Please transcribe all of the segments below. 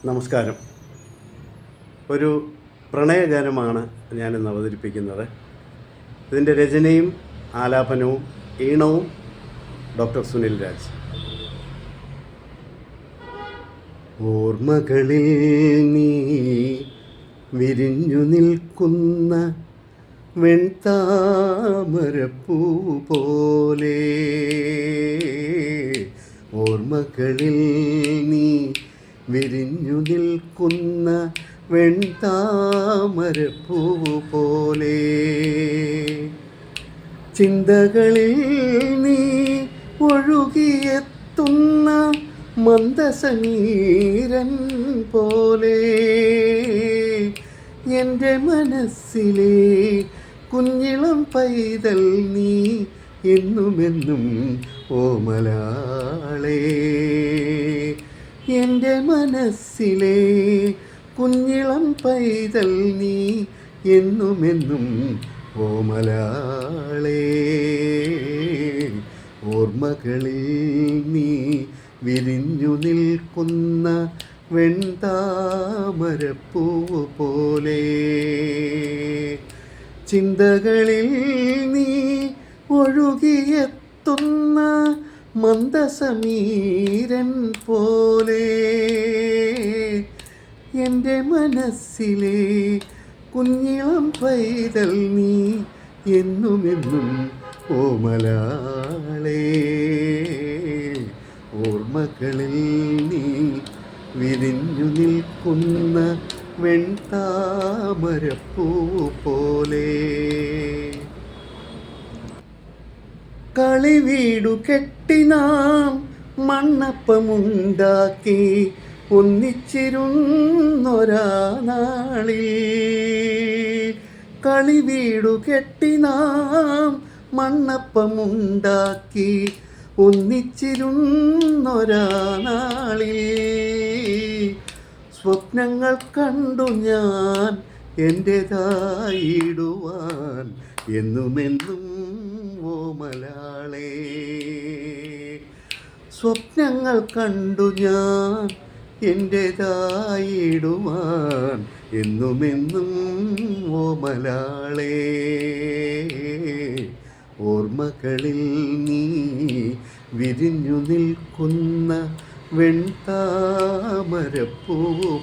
നമസ്കാരം. ഒരു പ്രണയഗാനമാണ് ഞാനിന്ന് അവതരിപ്പിക്കുന്നത്. ഇതിൻ്റെ രചനയും ആലാപനവും ഈണവും ഡോക്ടർ സുനിൽ രാജ്. ഓർമ്മകളിൽ നീ വിരിഞ്ഞു നിൽക്കുന്ന വെൺതാമരപ്പൂ പോലെ, ഓർമ്മകളിൽ നീ വിരിഞ്ഞു നിൽക്കുന്ന വെൺതാമരപ്പൂ പോലെ, ചിന്തകളിൽ നീ ഒഴുകിയെത്തുന്ന മന്ദസമീരൻ പോലെ, എൻ്റെ മനസ്സിലെ കുഞ്ഞിളം പൈതൽ നീ എന്നുമെന്നും ഓമലാളേ. എൻ്റെ മനസ്സിലെ കുഞ്ഞിളം പൈതൽ നീ എന്നുമെന്നും ഓമലാളേ. ഓർമ്മകളിൽ നീ വിരിഞ്ഞു നിൽക്കുന്ന വെൺതാമരപ്പൂ പോലെ, ചിന്തകളിൽ നീ ഒഴുകിയെത്തുന്ന മന്ദസമീരൻ പോലെ, എൻ്റെ മനസ്സിലെ കുഞ്ഞിളം പൈതൽ നീ എന്നുമെന്നും ഓമലാളേ. ഓർമ്മകളിൽ നീ വിരിഞ്ഞു നിൽക്കുന്ന വെൺതാമരപ്പൂ പോലെ, കളിവീടു കെട്ടി നാം മണ്ണപ്പമുണ്ടാക്കി ഒന്നിച്ചിരുന്നൊരാ നാളിൽ, കളിവീടു കെട്ടി നാം മണ്ണപ്പമുണ്ടാക്കി ഒന്നിച്ചിരുന്നൊരാ നാളിൽ, സ്വപ്നങ്ങൾ കണ്ടു ഞാൻ എൻ്റെതായിടുവാൻ എന്നുമെന്നും ഓമലാളേ. സ്വപ്നങ്ങൾ കണ്ടു ഞാൻ എൻ്റെതായിടുവാൻ എന്നുമെന്നും ഓമലാളേ. ഓർമ്മകളിൽ നീ വിരിഞ്ഞു നിൽക്കുന്ന വെൺതാമരപ്പൂ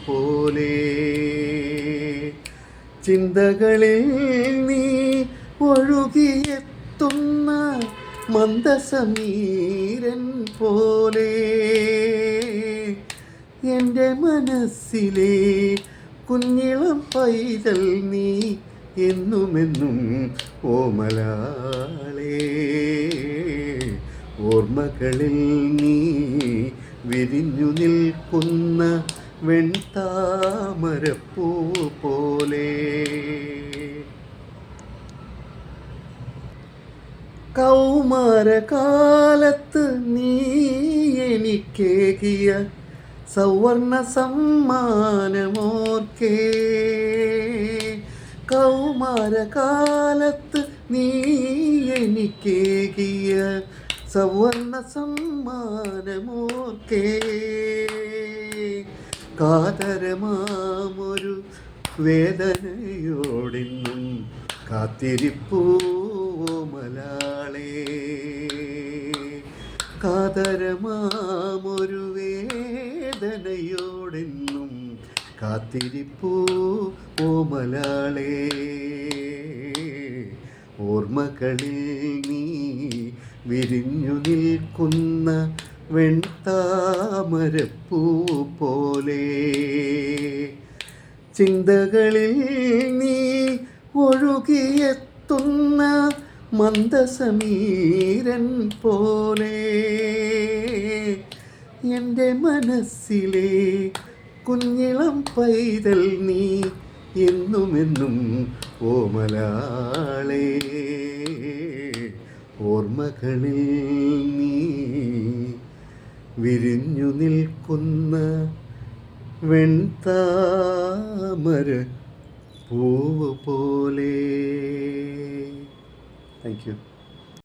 പോലെ, ചിന്തകളിൽ നീ ഒഴുകിയെത്തുന്ന മന്ദസമീരൻ പോലെ, എൻ്റെ മനസ്സിലെ കുഞ്ഞിളം പൈതൽ നീ എന്നുമെന്നും ഓമലാളേ. ഓർമ്മകളിൽ നീ വിരിഞ്ഞു നിൽക്കുന്ന വെൺതാമരപ്പൂ പോലെ, കൗമാരകാലത്ത് നീ എനിക്കേകിയ സൗവർണ സമ്മാനമോർക്കേ, കൗമാരകാലത്ത് നീ എനിക്കേകിയ സൗവർണ സമ്മാനമോർക്കേ, കാതരമാമൊരു വേദനയോടിന്നും കാത്തിരിപ്പൂ ഓമലാളേ. കാതരമാമൊരു വേദനയോടെന്നും കാത്തിരിപ്പൂ ഓമലാളേ. ഓർമ്മകളിൽ നീ വിരിഞ്ഞു നിൽക്കുന്ന വെൺതാമരപ്പൂ പോലെ, ചിന്തകളിൽ നീ ഒഴുകിയെത്തുന്ന മന്ദസമീരൻ പോലെ, എൻ്റെ മനസ്സിലെ കുഞ്ഞിളം പൈതൽ നീ എന്നുമെന്നും ഓമലാളേ. ഓർമ്മകളിൽ നീ വിരിഞ്ഞു നിൽക്കുന്ന വെൺതാമര പൂവ് പോലെ. Thank you.